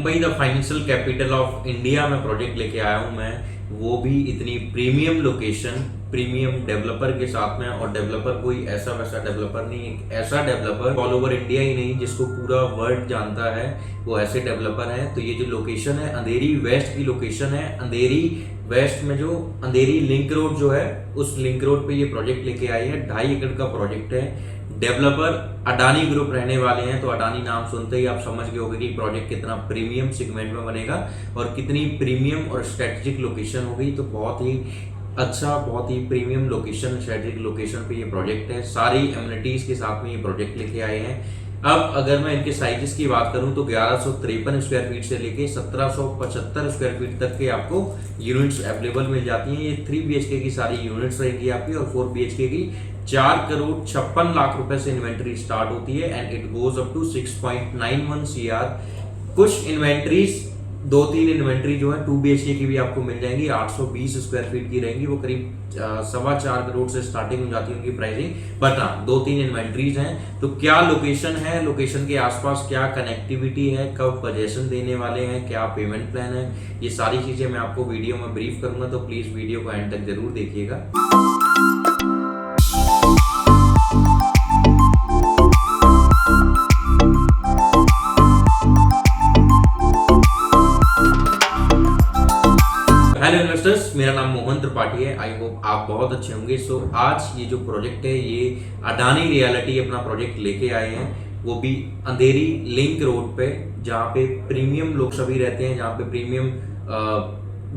Mumbai the financial capital of India में project लेके आया हूं मैं, वो भी इतनी प्रीमियम लोकेशन, प्रीमियम डेवलपर के साथ में। और डेवलपर कोई ऐसा वैसा डेवलपर नहीं, एक ऐसा डेवलपर ऑल ओवर इंडिया ही नहीं जिसको पूरा वर्ल्ड जानता है, वो ऐसे डेवलपर हैं। तो ये जो लोकेशन है अंधेरी वेस्ट की लोकेशन है। अंधेरी वेस्ट में जो अंधेरी लिंक रोड जो है, उस लिंक रोड पे ये प्रोजेक्ट लेके आई है। 2.5 एकड़ का प्रोजेक्ट है। डेवलपर अडानी ग्रुप रहने वाले हैं। तो अडानी नाम सुनते ही आप समझ गए होंगे कि प्रोजेक्ट कितना प्रीमियम सेगमेंट में बनेगा और कितनी प्रीमियम और स्ट्रेटेजिक लोकेशन होगी। तो बहुत ही अच्छा, बहुत ही प्रीमियम लोकेशन, स्ट्रेटेजिक लोकेशन पे ये प्रोजेक्ट है। सारी एमिनिटीज के साथ में ये प्रोजेक्ट लेके आए हैं। अब अगर मैं इनके साइजेस की बात करूं तो 1153 स्क्वायर फीट से लेके 1775 स्क्वायर फीट तक के आपको यूनिट्स अवेलेबल मिल जाती हैं। ये 3 BHK की सारी यूनिट्स रहेगी आपकी और 4 BHK की 4,56,00,000 रुपए से इन्वेंट्री स्टार्ट होती है and it goes up to 6.91 CR। कुछ इन्वेंट्रीज 2-3 इन्वेंट्री जो है 2 BHK की भी आपको मिल जाएंगी, 820 स्क्वायर फीट की रहेंगी। वो करीब 4.25 करोड़ से स्टार्टिंग हो जाती है उनकी प्राइसिंग। बट हाँ, 2-3 इन्वेंट्रीज हैं। तो क्या लोकेशन है, लोकेशन के आसपास क्या कनेक्टिविटी है, कब पोजेशन देने वाले हैं, क्या पेमेंट प्लान है, ये सारी चीजें मैं आपको वीडियो में ब्रीफ करूंगा। तो प्लीज वीडियो को एंड तक जरूर देखिएगा। हेलो इन्वेस्टर्स, मेरा नाम मोहन त्रिपाठी है। आई होप आप बहुत अच्छे होंगे। सो आज ये जो प्रोजेक्ट है, ये अडानी रियलिटी अपना प्रोजेक्ट लेके आए हैं, वो भी अंधेरी लिंक रोड पे, जहाँ पे प्रीमियम लोग सभी रहते हैं, जहाँ पे प्रीमियम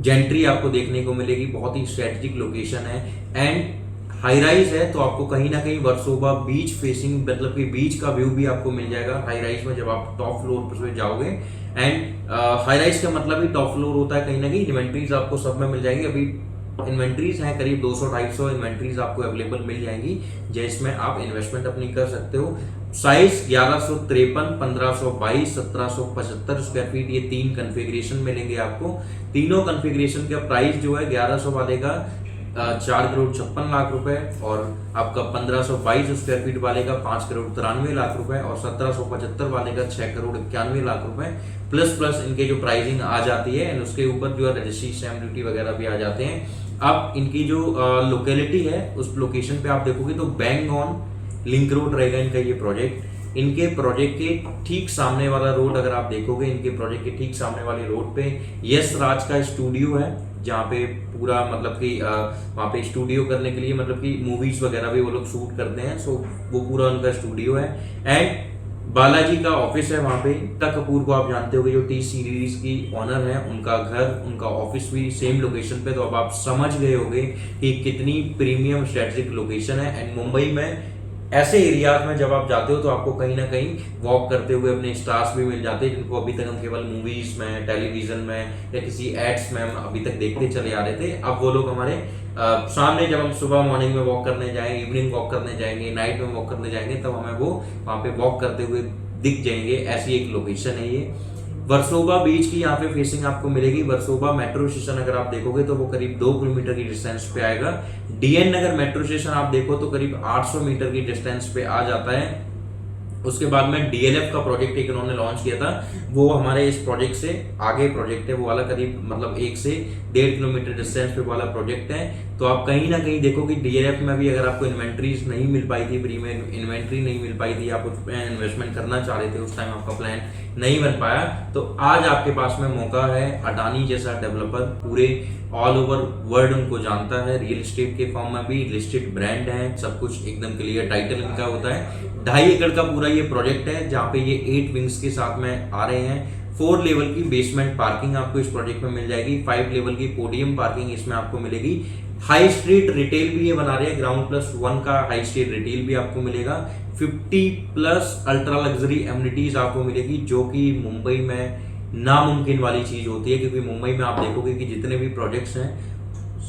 जेंट्री आपको देखने को मिलेगी। बहुत ही स्ट्रेटेजिक लोकेशन है एंड हाई राइज है। तो आपको कहीं ना कहीं वर्सोवा बीच फेसिंग, मतलब कि बीच का व्यू भी आपको मिल जाएगा हाई राइज में जब आप टॉप फ्लोर पर जाओगे। एंड हाई राइज का मतलब ही टॉप फ्लोर होता है। कहीं ना कहीं इन्वेंट्रीज आपको सब में मिल जाएगी। अभी इन्वेंट्रीज हैं करीब 200-250 इन्वेंट्रीज आपको अवेलेबल मिल जाएंगी, जिसमें आप इन्वेस्टमेंट अपनी कर सकते हो। साइज 1153, 1522, 1775 स्क्वायर फीट, ये 3 कन्फिग्रेशन मिलेंगे आपको। तीनों कन्फिग्रेशन का प्राइस जो है 1100 वाले का 4,56,00,000 रुपए और आपका 1522 स्क्वायर फीट वाले का 5,93,00,000 रुपए और 1775 वाले का 6,91,00,000 रुपए प्लस इनके जो प्राइसिंग आ जाती है एंड उसके ऊपर जो है रजिस्ट्री, स्टैम्प ड्यूटी वगैरह भी आ जाते हैं। अब इनकी जो लोकेलिटी है, उस लोकेशन पे आप देखोगे तो बैंग ऑन लिंक रोड रहेगा इनका ये प्रोजेक्ट। इनके प्रोजेक्ट के ठीक सामने वाला रोड अगर आप देखोगे, इनके प्रोजेक्ट के ठीक सामने वाले रोड पे यस राज का स्टूडियो है, जहाँ पे पूरा मतलब कि वहाँ पे स्टूडियो करने के लिए, मतलब कि मूवीज वगैरह भी वो लोग शूट करते हैं। सो वो पूरा उनका स्टूडियो है एंड बालाजी का ऑफिस है वहाँ पे। एकता कपूर को आप जानते होंगे, जो टी सीरीज की ऑनर है, उनका घर, उनका ऑफिस भी सेम लोकेशन पे। तो अब आप समझ गए होंगे कि कितनी प्रीमियम स्ट्रेटेजिक लोकेशन है। एंड मुंबई में ऐसे एरियाज में जब आप जाते हो तो आपको कहीं ना कहीं वॉक करते हुए अपने स्टार्स भी मिल जाते हैं, जिनको अभी तक हम केवल मूवीज में, टेलीविजन में या किसी एड्स में हम अभी तक देखते चले आ रहे थे। अब वो लोग हमारे सामने, जब हम सुबह मॉर्निंग में वॉक करने जाएंगे, इवनिंग वॉक करने जाएंगे, नाइट में वॉक करने जाएंगे, तब हमें वो वहाँ पे वॉक करते हुए दिख जाएंगे। ऐसी एक लोकेशन है ये। वर्सोवा बीच की यहाँ पे फेसिंग आपको मिलेगी। वर्सोवा मेट्रो स्टेशन अगर आप देखोगे तो वो करीब 2 किलोमीटर की डिस्टेंस पे आएगा। DN नगर मेट्रो स्टेशन आप देखो तो करीब 800 मीटर की डिस्टेंस पे आ जाता है। उसके बाद में DLF का प्रोजेक्ट एक इन्होंने लॉन्च किया था, वो हमारे इस प्रोजेक्ट से आगे प्रोजेक्ट है। वो वाला करीब मतलब 1 से 1.5 किलोमीटर डिस्टेंस पे वाला प्रोजेक्ट है। तो आप कहीं ना कहीं देखो कि DLF में भी अगर आपको इन्वेंट्रीज नहीं मिल पाई थी, प्रीमियम इन्वेंट्री नहीं मिल पाई थी, आप उसमें इन्वेस्टमेंट करना चाह रहे थे, उस टाइम आपका प्लान नहीं बन पाया, तो आज आपके पास में मौका है। अडानी जैसा डेवलपर पूरे ऑल ओवर वर्ल्ड उनको जानता है, रियल एस्टेट के फॉर्म में भी लिस्टेड ब्रांड है, सब कुछ एकदम क्लियर टाइटल इनका होता है। 2.5 एकड़ का पूरा ये प्रोजेक्ट है, जहाँ पे ये 8 विंग्स के साथ में आ रहे हैं। 4 लेवल की बेसमेंट पार्किंग आपको इस प्रोजेक्ट में मिल जाएगी। 5 लेवल की पोडियम पार्किंग इसमें आपको मिलेगी। हाई स्ट्रीट रिटेल भी ये बना रहे हैं, ग्राउंड+1 का हाई स्ट्रीट रिटेल भी आपको मिलेगा। 50+ अल्ट्रा लग्जरी एमिनिटीज आपको मिलेगी, जो कि मुंबई में नामुमकिन वाली चीज होती है। क्योंकि मुंबई में आप देखोगे कि जितने भी प्रोजेक्ट्स हैं,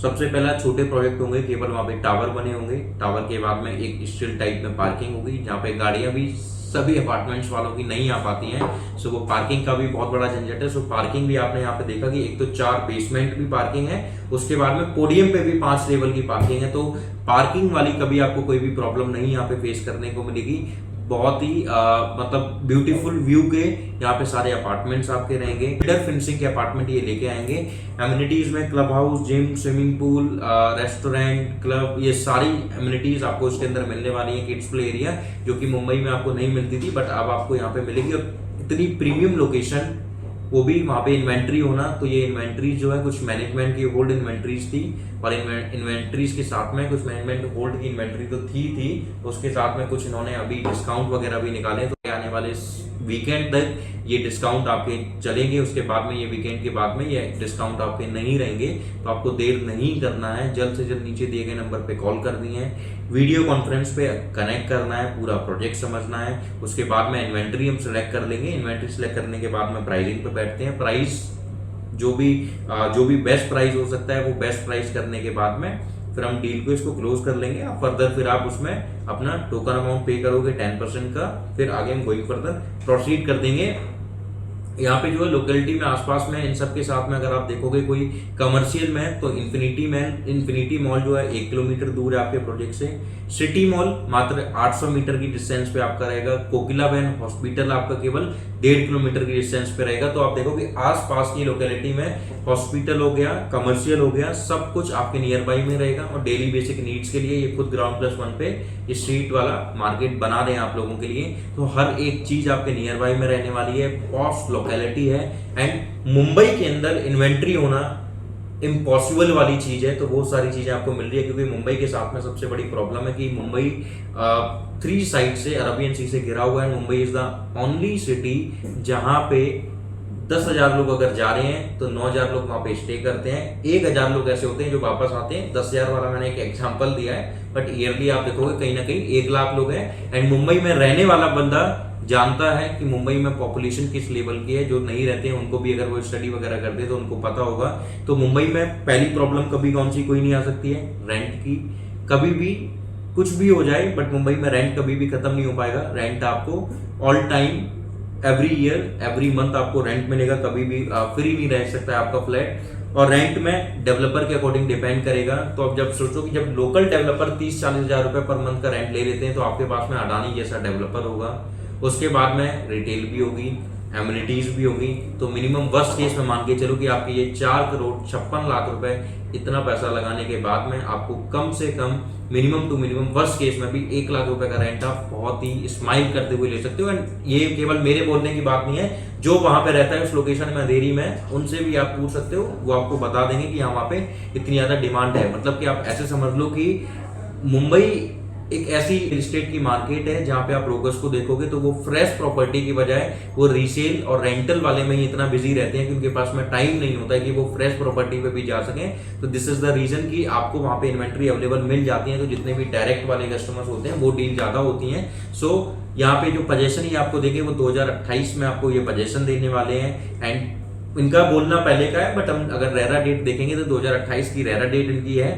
सबसे पहला छोटे प्रोजेक्ट होंगे, केवल वहाँ पे टावर बने होंगे। टावर के बाद में एक स्टील टाइप में पार्किंग होगी, जहाँ पे गाड़ियां भी सभी अपार्टमेंट्स वालों की नहीं आ पाती हैं। सो वो पार्किंग का भी बहुत बड़ा झंझट है। सो पार्किंग भी आपने यहाँ पे देखा कि एक तो 4 बेसमेंट भी पार्किंग है, उसके बाद में पोडियम पे भी 5 लेवल की पार्किंग है। तो पार्किंग वाली कभी आपको कोई भी प्रॉब्लम नहीं यहाँ पे फेस करने को मिलेगी। बहुत ही मतलब ब्यूटीफुल व्यू के यहाँ पे सारे अपार्टमेंट्स आपके रहेंगे। बिल्डर फिनिशिंग के अपार्टमेंट ये लेके आएंगे। एमिनिटीज में club house, gym, swimming pool, restaurant, club, ये सारी एमिनिटीज आपको इसके अंदर मिलने वाली है। किड्स प्ले एरिया जो कि मुंबई में आपको नहीं मिलती थी, बट अब आपको यहाँ पे मिलेगी। और इतनी प्रीमियम लोकेशन, वो भी वहाँ पे इन्वेंट्री होना। तो ये इन्वेंट्रीज जो है कुछ मैनेजमेंट की होल्ड इन्वेंट्रीज थी, और इन्वेंट्रीज के साथ में कुछ मैनेजमेंट होल्ड की इन्वेंट्री तो थी, उसके साथ में कुछ इन्होंने अभी डिस्काउंट वगैरह भी निकाले। तो आने वाले वीकेंड तक ये डिस्काउंट आपके चलेंगे। उसके बाद में ये वीकेंड के बाद में ये डिस्काउंट आपके नहीं रहेंगे। तो आपको देर नहीं करना है, जल्द से जल्द नीचे दिए गए नंबर पे कॉल करनी है, वीडियो कॉन्फ्रेंस पे कनेक्ट करना है, पूरा प्रोजेक्ट समझना है। उसके बाद में इन्वेंट्री हम सिलेक्ट कर लेंगे। इन्वेंट्री सिलेक्ट करने के बाद में प्राइसिंग पे बैठते हैं। प्राइस जो भी बेस्ट प्राइस हो सकता है वो बेस्ट प्राइस करने के बाद में फिर हम डील को इसको क्लोज कर लेंगे। फर्दर फिर आप उसमें अपना टोकन अमाउंट पे करोगे 10% का। फिर आगे हम गोइंग फर्दर प्रोसीड कर देंगे। यहाँ पे जो है लोकेलिटी में आसपास में इन सब के साथ में अगर आप देखोगे कोई कमर्शियल में, तो इन्फिनिटी मॉल जो है 1 किलोमीटर दूर है आपके प्रोजेक्ट से। सिटी मॉल मात्र 800 मीटर की डिस्टेंस पे आपका रहेगा। कोकिलाबेन हॉस्पिटल आपका केवल 1.5 किलोमीटर की डिस्टेंस पे रहेगा। तो आप देखोगे आसपास की लोकेलिटी में हॉस्पिटल हो गया, कमर्शियल हो गया, सब कुछ आपके नियर बाई में रहेगा। और डेली बेसिक नीड्स के लिए ये खुद GR+1 पे स्ट्रीट वाला मार्केट बना रहे हैं आप लोगों के लिए। तो हर एक चीज आपके नियर बाई में रहने वाली है, पॉश लोकेलिटी है। एंड मुंबई के अंदर इन्वेंट्री होना इम्पॉसिबल वाली चीज है। तो वो सारी चीजें आपको मिल रही है, क्योंकि मुंबई के साथ में सबसे बड़ी प्रॉब्लम है कि मुंबई 3 साइड से अरबियन सी से घिरा हुआ है। Mumbai is the only city जहां पे 10,000 लोग अगर जा रहे हैं तो 9,000 लोग वहां पे स्टे करते हैं। 1,000 लोग ऐसे होते हैं जो वापस आते हैं। 10,000 वाला मैंने एक एग्जांपल दिया है, बट ईयरली आप देखोगे कहीं ना कहीं 1 लाख लोग हैं। एंड मुंबई में रहने वाला बंदा जानता है कि मुंबई में पॉपुलेशन किस लेवल की है। जो नहीं रहते हैं उनको भी अगर वो स्टडी वगैरह करते हैं तो उनको पता होगा। तो मुंबई में पहली प्रॉब्लम कभी कौन सी कोई नहीं आ सकती है, रेंट की। कभी भी कुछ भी हो जाए, बट मुंबई में रेंट कभी भी खत्म नहीं हो पाएगा। रेंट आपको all time, every year, every month आपको रेंट मिलेगा। कभी भी फ्री नहीं रह सकता है आपका फ्लैट। और रेंट में डेवलपर के अकॉर्डिंग डिपेंड करेगा। तो अब जब सोचो कि जब लोकल डेवलपर 30-40 हजार रुपए पर मंथ का रेंट ले लेते हैं, तो आपके पास में अडानी जैसा डेवलपर होगा। उसके बाद में रिटेल भी होगी, एमिनिटीज भी होगी। तो मिनिमम वर्स्ट केस में मान के चलो कि आपके ये 4 करोड़ 56 लाख रुपए, इतना पैसा लगाने के बाद में आपको कम से कम minimum to minimum worst case में भी 1 लाख रुपए का रेंट आप बहुत ही स्माइल करते हुए ले सकते हो। एंड ये केवल मेरे बोलने की बात नहीं है, जो वहां पे रहता है उस लोकेशन में अंधेरी में, उनसे भी आप पूछ सकते हो। वो आपको बता देंगे कि वहां पे इतनी ज्यादा डिमांड है। मतलब कि आप ऐसे समझ लो कि मुंबई एक ऐसी रियल एस्टेट की मार्केट है जहां पे आप ब्रोकर्स को देखोगे तो वो फ्रेश प्रॉपर्टी की बजाय वो रीसेल और रेंटल वाले में ही इतना बिजी रहते हैं कि उनके पास में टाइम नहीं होता है कि वो फ्रेश प्रॉपर्टी पे भी जा सकें। तो दिस इज द रीजन कि आपको वहां पे इन्वेंट्री अवेलेबल मिल जाती है। तो जितने भी डायरेक्ट वाले कस्टमर्स होते हैं वो डील ज्यादा होती है। सो यहाँ पे जो पोजीशन ही आपको देंगे वो 2028 में आपको ये पोजीशन देने वाले हैं। एंड इनका बोलना पहले का है, बट हम अगर रेरा डेट देखेंगे तो 2028 की रेरा डेट इनकी है।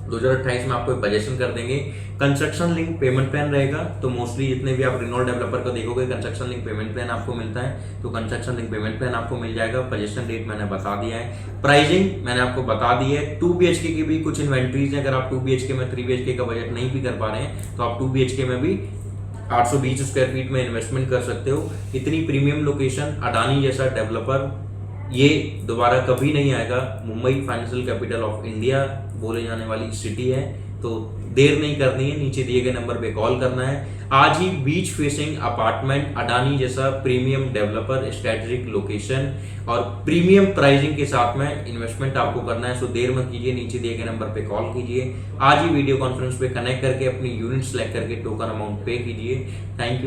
2028 में आपको पोजीशन कर देंगे। कंस्ट्रक्शन लिंक पेमेंट प्लान रहेगा। तो मोस्टली जितने भी आप रिनोल्ड डेवलपर को देखोगे कंस्ट्रक्शन लिंक पेमेंट प्लान आपको मिलता है। तो कंस्ट्रक्शन लिंक पेमेंट प्लान आपको मिल जाएगा। पोजीशन डेट मैंने बता दिया है। प्राइसिंग मैंने आपको बता दी है। 2 BHK की भी कुछ इन्वेंट्रीज है। अगर आप 2 BHK में 3 BHK का बजट नहीं भी कर पा रहे हैं तो आप 2 BHK में भी 820 स्क्वायर फीट में इन्वेस्टमेंट कर सकते हो। इतनी प्रीमियम लोकेशन, अडानी जैसा डेवलपर, ये दोबारा कभी नहीं आएगा। Mumbai financial capital of India बोले जाने वाली सिटी है। तो देर नहीं करनी है, नीचे दिए गए नंबर पे कॉल करना है। आज ही बीच फेसिंग अपार्टमेंट, अडानी जैसा प्रीमियम डेवलपर, स्ट्रेटेजिक लोकेशन और प्रीमियम प्राइसिंग के साथ में इन्वेस्टमेंट आपको करना है। सो देर मत कीजिए, नीचे दिए गए नंबर पे कॉल कीजिए। आज ही वीडियो कॉन्फ्रेंस पे कनेक्ट करके अपनी यूनिट सेलेक्ट करके टोकन अमाउंट पे कीजिए। Thank you.